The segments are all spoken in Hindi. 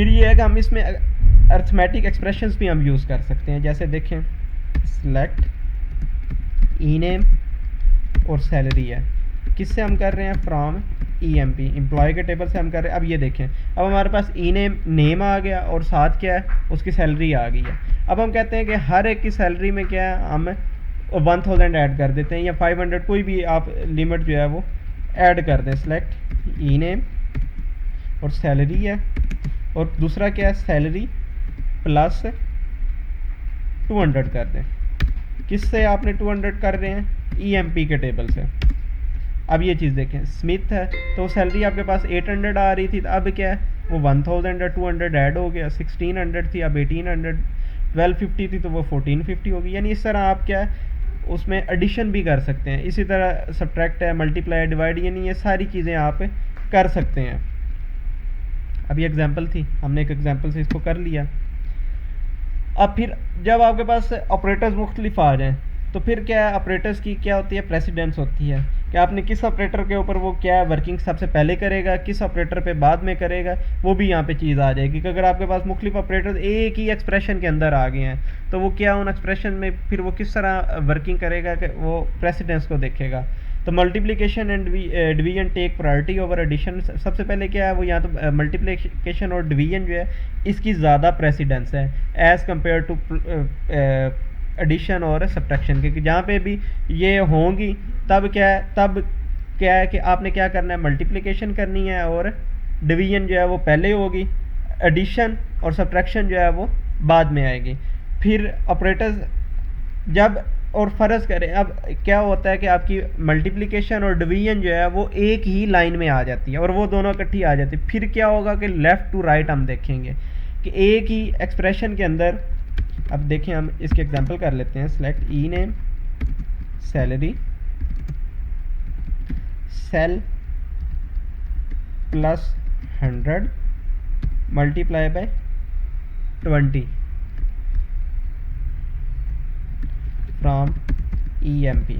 फिर ये है कि हम इसमें अर्थमेटिक एक्सप्रेशंस भी हम यूज़ कर सकते हैं। जैसे देखें सिलेक्ट ई नेम और सैलरी है, किससे हम कर रहे हैं, फ्रॉम EMP एम्प्लॉय के टेबल से हम कर रहे हैं। अब ये देखें, अब हमारे पास ई नेम आ गया और साथ क्या है, उसकी सैलरी आ गई है। अब हम कहते हैं कि हर एक की सैलरी में क्या है, हम 1000 ऐड कर देते हैं या 500, कोई भी आप लिमिट जो है वो ऐड कर दें। सिलेक्ट ई नेम और सैलरी है, और दूसरा क्या है, सैलरी प्लस 200 कर दें। किससे आपने 200 कर रहे हैं, EMP के टेबल से। अब ये चीज़ देखें, स्मिथ है तो सैलरी आपके पास 800 आ रही थी, तो अब क्या है, वो 1000 200 ऐड हो गया, 1600 थी अब 1800, 1250 थी तो वो 1450 हो गई। यानी इस तरह आप क्या है उसमें एडिशन भी कर सकते हैं। इसी तरह सब्ट्रैक्ट है, मल्टीप्लाई, डिवाइड, यानी ये सारी चीज़ें आप कर सकते हैं। अब ये एग्जांपल थी, हमने एक एग्जांपल से इसको कर लिया। अब फिर जब आपके पास ऑपरेटर्स मुख्तलिफ आ जाएँ तो फिर क्या है, ऑपरेटर्स की क्या होती है, प्रेसिडेंस होती है कि आपने किस ऑपरेटर के ऊपर वो क्या है वर्किंग सबसे पहले करेगा, किस ऑपरेटर पे बाद में करेगा, वो भी यहाँ पे चीज़ आ जाएगी। कि अगर आपके पास मुख्तलिफ ऑपरेटर्स एक ही एक्सप्रेशन के अंदर आ गए हैं तो वो क्या उन एक्सप्रेशन में फिर वो किस तरह वर्किंग करेगा कि वो प्रेसिडेंस को देखेगा। तो multiplication and division take priority over addition. सबसे पहले क्या है, वो यहाँ तो मल्टीप्लिकेशन और डिवीजन जो है इसकी ज़्यादा प्रेसिडेंस है एज़ कम्पेयर टू एडिशन और सब्ट्रैक्शन के। जहाँ पे भी ये होंगी तब क्या है कि आपने क्या करना है, मल्टीप्लिकेशन करनी है और डिवीजन जो है वो पहले होगी, एडिशन और सब्ट्रैक्शन जो है वो बाद में आएगी। फिर ऑपरेटर्स जब और फ़र्ज़ करें, अब क्या होता है कि आपकी मल्टीप्लिकेशन और डिवीजन जो है वो एक ही लाइन में आ जाती है और वो दोनों इकट्ठी आ जाती है। फिर क्या होगा कि लेफ़्ट टू राइट हम देखेंगे कि एक ही एक्सप्रेशन के अंदर, अब देखें हम इसके एग्जांपल कर लेते हैं। Select E name salary sal plus 100 multiply by 20 from EMP।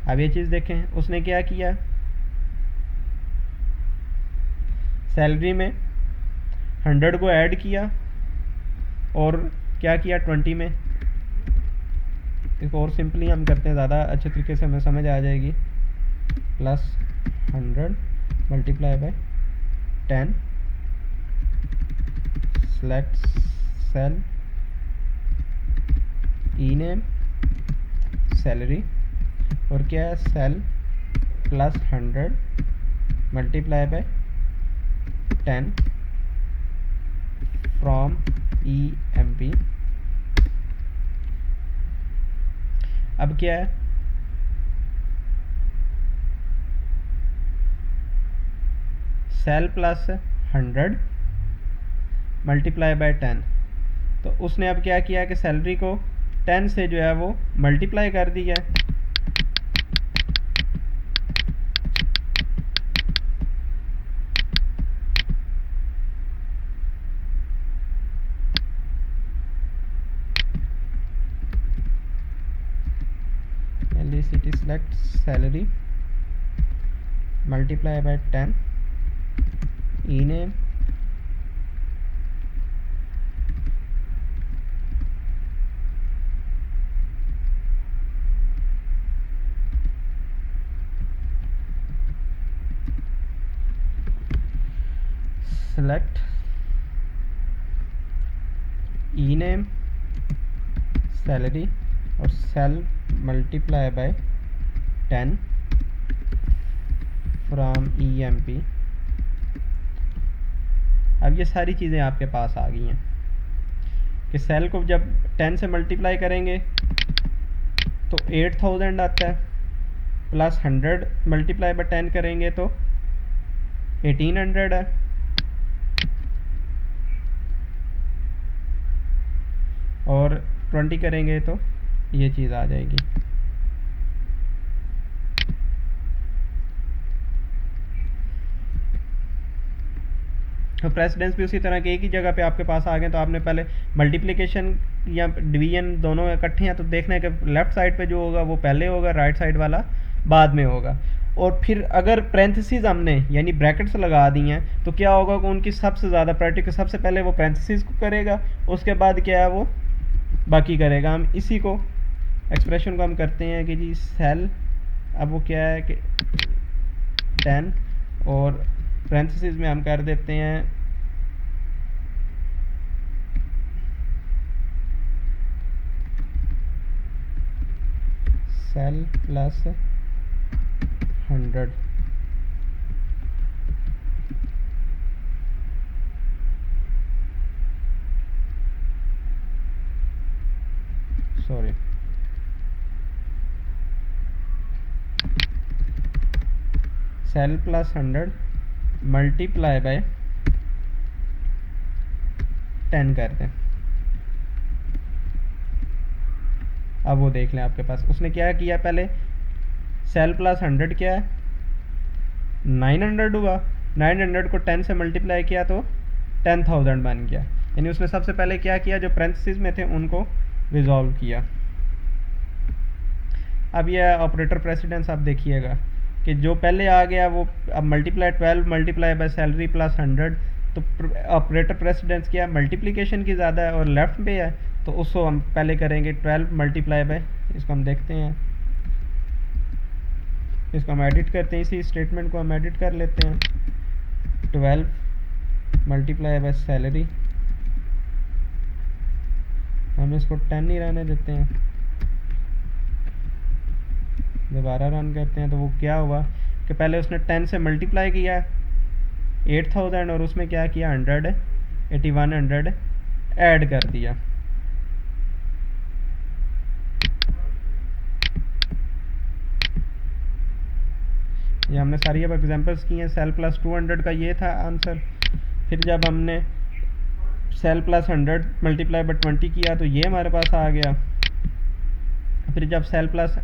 अब ये चीज़ देखें, उसने क्या किया, सैलरी में 100 को ऐड किया और क्या किया 20 में। इसको और सिंपली हम करते हैं, ज़्यादा अच्छे तरीके से हमें समझ आ जाएगी। Plus 100 multiply by 10 select sal E name salary और क्या है, sal plus 100 multiply by 10 from EMP। अब क्या है, सेल प्लस 100 मल्टीप्लाई बाय 10। तो उसने अब क्या किया कि सैलरी को 10 से जो है वो मल्टीप्लाई कर दिया है। LECT select salary multiply by 10 e name select e name salary और sal multiply by 10 from EMP। अब ये सारी चीज़ें आपके पास आ गई हैं कि सेल को जब 10 से मल्टीप्लाई करेंगे तो 8000 आता है, प्लस 100 मल्टीप्लाई बाय 10 करेंगे तो 1800 है, और 20 करेंगे तो ये चीज़ आ जाएगी। तो प्रेसिडेंस भी उसी तरह के एक ही जगह पे आपके पास आ गए। तो आपने पहले मल्टीप्लिकेशन या डिवीजन दोनों इकट्ठे हैं तो देखना है कि लेफ़्ट साइड पे जो होगा वो पहले होगा, राइट साइड वाला बाद में होगा। और फिर अगर पैरेंथेसिस हमने यानी ब्रैकेट्स लगा दी हैं तो क्या होगा कि उनकी सबसे ज़्यादा प्रायोरिटी को सबसे पहले वो पैरेंथेसिस को करेगा, उसके बाद क्या है वो बाकी करेगा। हम इसी को एक्सप्रेशन को हम करते हैं कि जी सेल, अब वो क्या है कि 10 और पैरेंथेसिस में हम कर देते हैं sal plus 100। Sorry, sal plus 100 multiply by 10 कर दें। अब वो देख लें आपके पास उसने क्या किया, पहले सेल प्लस 100 क्या है 900 हुआ, 900 को 10 से मल्टीप्लाई किया तो 10,000 बन गया। यानी उसने सबसे पहले क्या किया, जो पैरेंथेसिस में थे उनको रिजॉल्व किया। अब यह ऑपरेटर प्रेसिडेंस आप देखिएगा कि जो पहले आ गया वो अब multiply 12 multiply by salary plus 100, तो ऑपरेटर प्रेसिडेंस क्या है, मल्टीप्लिकेशन की ज़्यादा है और लेफ्ट पे है, तो उसको हम पहले करेंगे 12 मल्टीप्लाई बाय, इसको हम देखते हैं, इसको हम एडिट करते हैं, इसी स्टेटमेंट को हम एडिट कर लेते हैं। 12 मल्टीप्लाई बाय सैलरी, हम इसको 10 ही रहने देते हैं, दोबारा रन करते हैं तो वो क्या हुआ कि पहले उसने 10 से मल्टीप्लाई किया 8000 और उसमें क्या किया 8100 ऐड कर दिया। ये हमने सारी अब एग्जांपल्स की हैं। सेल प्लस 200 का ये था आंसर। फिर जब हमने सेल प्लस 100 मल्टीप्लाई बाय 20 किया तो ये हमारे पास आ गया। फिर जब सेल प्लस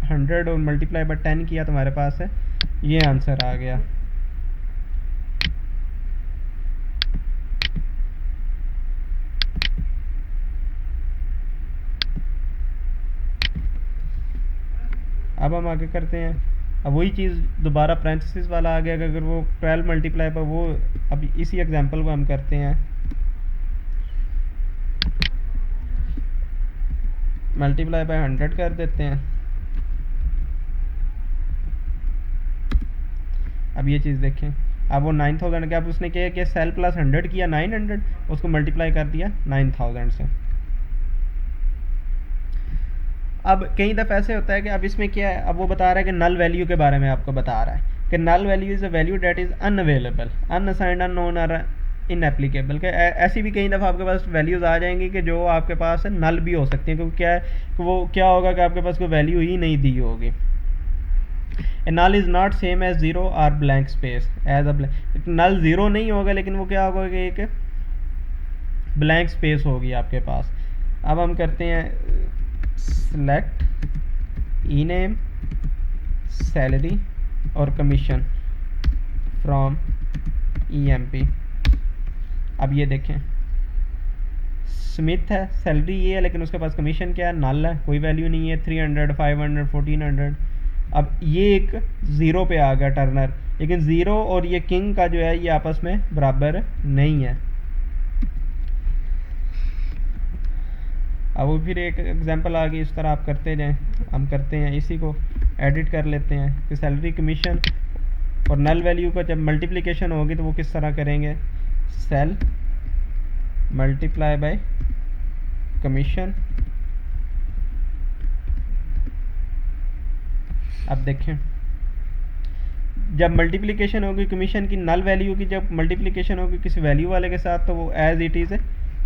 100 और मल्टीप्लाई बाय 10 किया तो हमारे पास है ये आंसर आ गया। अब हम आगे करते हैं। अब वही चीज़ दोबारा पैरेंथेसिस वाला आ गया कि अगर वो 12 मल्टीप्लाई पर वो, अब इसी एग्जांपल को हम करते हैं, मल्टीप्लाई बाय 100 कर देते हैं। अब ये चीज़ देखें, अब वो 9000 के, अब उसने क्या किया, सेल प्लस 100 किया 900, उसको मल्टीप्लाई कर दिया 9000 से। अब कई दफ़ा ऐसे होता है कि अब इसमें क्या है, अब वो बता रहा है कि नल वैल्यू के बारे में आपको बता रहा है कि null value is a value that is unavailable, unassigned, unknown और इनएप्लीकेबल। के ऐसी भी कई दफ़ा आपके पास वैल्यूज़ आ जाएंगी कि जो आपके पास नल भी हो सकती हैं, क्योंकि क्या है कि वो क्या होगा कि आपके पास कोई वैल्यू ही नहीं दी होगी। A null is not same as zero or blank space as a blank. Null zero नहीं होगा लेकिन वो क्या होगा कि एक ब्लैंक स्पेस होगी आपके पास। अब हम करते हैं सेलेक्ट ई नेम, सैलरी और कमीशन फ्रॉम EMP। अब ये देखें, स्मिथ है, सैलरी ये है, लेकिन उसके पास कमीशन क्या है, नल है, कोई वैल्यू नहीं है, 300, 500, 1400। अब ये एक ज़ीरो पे आ गया टर्नर, लेकिन ज़ीरो और ये किंग का जो है ये आपस में बराबर नहीं है। अब वो फिर एक एग्जांपल आ गई, इस तरह आप करते जाएं। हम करते हैं, इसी को एडिट कर लेते हैं कि सैलरी कमीशन और नल वैल्यू का जब मल्टीप्लिकेशन होगी तो वो किस तरह करेंगे, सेल मल्टीप्लाई बाय कमीशन। अब देखें, जब मल्टीप्लिकेशन होगी कमीशन की नल वैल्यू की, जब मल्टीप्लिकेशन होगी किसी वैल्यू वाले के साथ तो वो एज इट इज़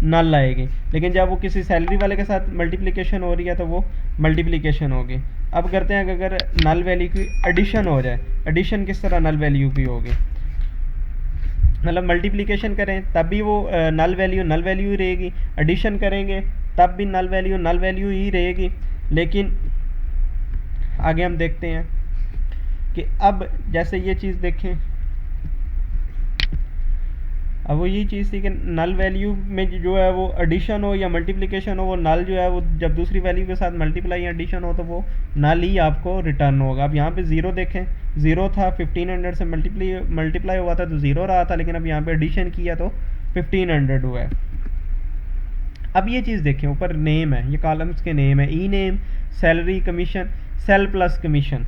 नल आएगी, लेकिन जब वो किसी सैलरी वाले के साथ मल्टीप्लिकेशन हो रही है तो वो मल्टीप्लिकेशन होगी। अब करते हैं कि अगर नल वैल्यू की एडिशन हो जाए, एडिशन किस तरह नल वैल्यू की होगी, मतलब मल्टीप्लिकेशन करें तब भी वो नल वैल्यू ही रहेगी, एडिशन करेंगे तब भी नल वैल्यू ही रहेगी। लेकिन आगे हम देखते हैं कि अब जैसे ये चीज़ देखें अब वो यही चीज़ थी कि नल वैल्यू में जो है वो एडिशन हो या मल्टीप्लिकेशन हो, वो नल जो है वो जब दूसरी वैल्यू के साथ मल्टीप्लाई या एडिशन हो तो वो नल ही आपको रिटर्न होगा। अब यहाँ पे ज़ीरो देखें, ज़ीरो था, 1500 से मल्टीप्लाई हुआ था तो ज़ीरो रहा था, लेकिन अब यहाँ पे एडिशन किया तो 1500 हुआ है। अब ये चीज़ देखें, ऊपर नेम है, ये कॉलम्स के नेम है, e name, salary, commission, sal plus commission.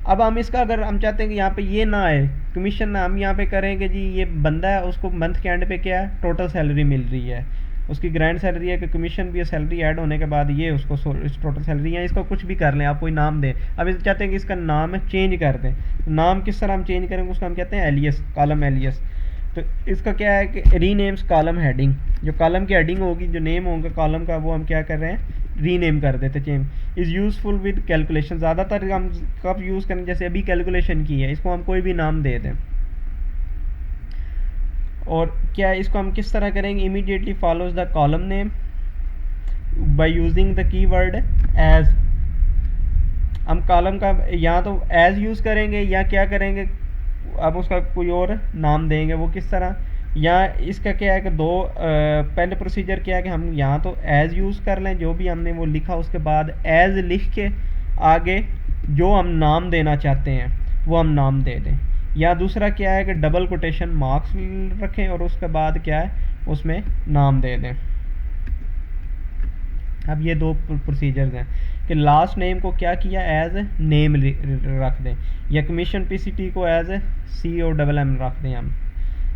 अब हम इसका अगर हम चाहते हैं कि यहाँ पे ये ना आए कमीशन ना, हम यहाँ पे करें कि जी ये बंदा है उसको मंथ के एंड पे क्या है टोटल सैलरी मिल रही है, उसकी ग्रैंड सैलरी है कि कमीशन भी है, सैलरी ऐड होने के बाद ये उसको टोटल सैलरी है। इसका कुछ भी कर लें आप, कोई नाम दें। अब इस चाहते हैं कि इसका नाम चेंज कर दें, नाम किस तरह हम चेंज करेंगे, उसका हम कहते हैं एलियस, कॉलम एलियस। तो इसका क्या है कि रीनेम्स कॉलम हेडिंग, जो कॉलम की हेडिंग होगी, जो नेम होगा कॉलम का, वो हम क्या कर रहे हैं रीनेम कर देते change. Is useful with calculation, ज़्यादातर हम कब यूज़ करें, जैसे अभी कैलकुलेशन की है, इसको हम कोई भी नाम दे दें। और क्या इसको हम किस तरह करेंगे, immediately follows the column name by using the keyword as. हम कॉलम का या तो एज यूज़ करेंगे या क्या करेंगे, अब उसका कोई और नाम देंगे, वो किस तरह। या इसका क्या है कि पहले प्रोसीजर क्या है कि हम यहाँ तो एज यूज़ कर लें, जो भी हमने वो लिखा उसके बाद एज लिख के आगे जो हम नाम देना चाहते हैं वो हम नाम दे दें। या दूसरा क्या है कि डबल कोटेशन मार्क्स रखें और उसके बाद क्या है उसमें नाम दे दें। अब ये दो प्रोसीजर्स हैं कि लास्ट नेम को क्या किया एज नेम रख दें, या कमीशन पीसीटी को एज COMM रख दें हम।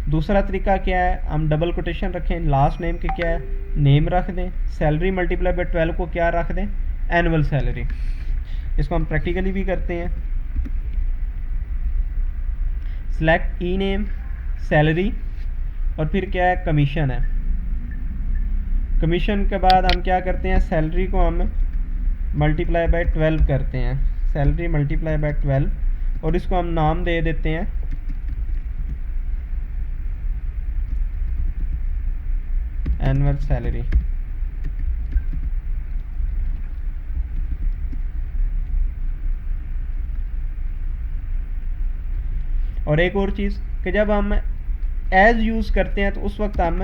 दूसरा तरीका क्या है, हम डबल कोटेशन रखें, लास्ट नेम के क्या है नेम रख दें, सैलरी मल्टीप्लाई बाय 12 को क्या रख दें एनुअल सैलरी। इसको हम प्रैक्टिकली भी करते हैं। सिलेक्ट ई नेम, सैलरी, और फिर क्या है कमीशन है। कमीशन के बाद हम क्या करते हैं, सैलरी को हम मल्टीप्लाई बाय 12 करते हैं, सैलरी मल्टीप्लाई बाय 12, और इसको हम नाम दे देते हैं एनुअल सैलरी। और एक और चीज़ कि जब हम एज यूज़ करते हैं तो उस वक्त हम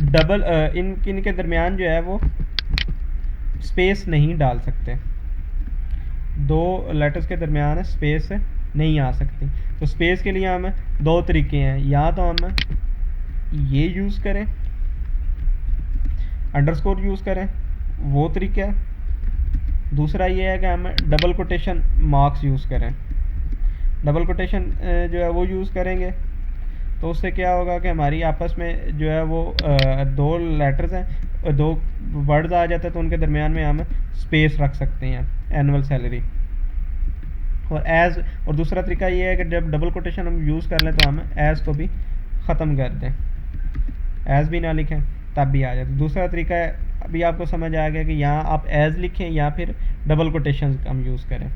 डबल इनके दरमियान जो है वो स्पेस नहीं डाल सकते, दो लेटर्स के दरमियान स्पेस नहीं आ सकती। तो स्पेस के लिए हम दो तरीके हैं, या तो हम ये यूज़ करें, अंडरस्कोर यूज़ करें, वो तरीका है। दूसरा ये है कि हम डबल कोटेशन मार्क्स यूज़ करें। डबल कोटेशन जो है वो यूज़ करेंगे तो उससे क्या होगा कि हमारी आपस में जो है वो दो लेटर्स हैं, दो वर्ड्स आ जाते हैं, तो उनके दरमियान में हम स्पेस रख सकते हैं एनुअल सैलरी। और एज, और दूसरा तरीका ये है कि जब डबल कोटेशन हम यूज़ कर लें तो हम एज को भी ख़त्म कर दें, एज भी ना लिखें तब भी आ जाए। तो दूसरा तरीका है, अभी आपको समझ आ गया कि यहाँ आप एज लिखें या फिर डबल कोटेशन हम यूज़ करें।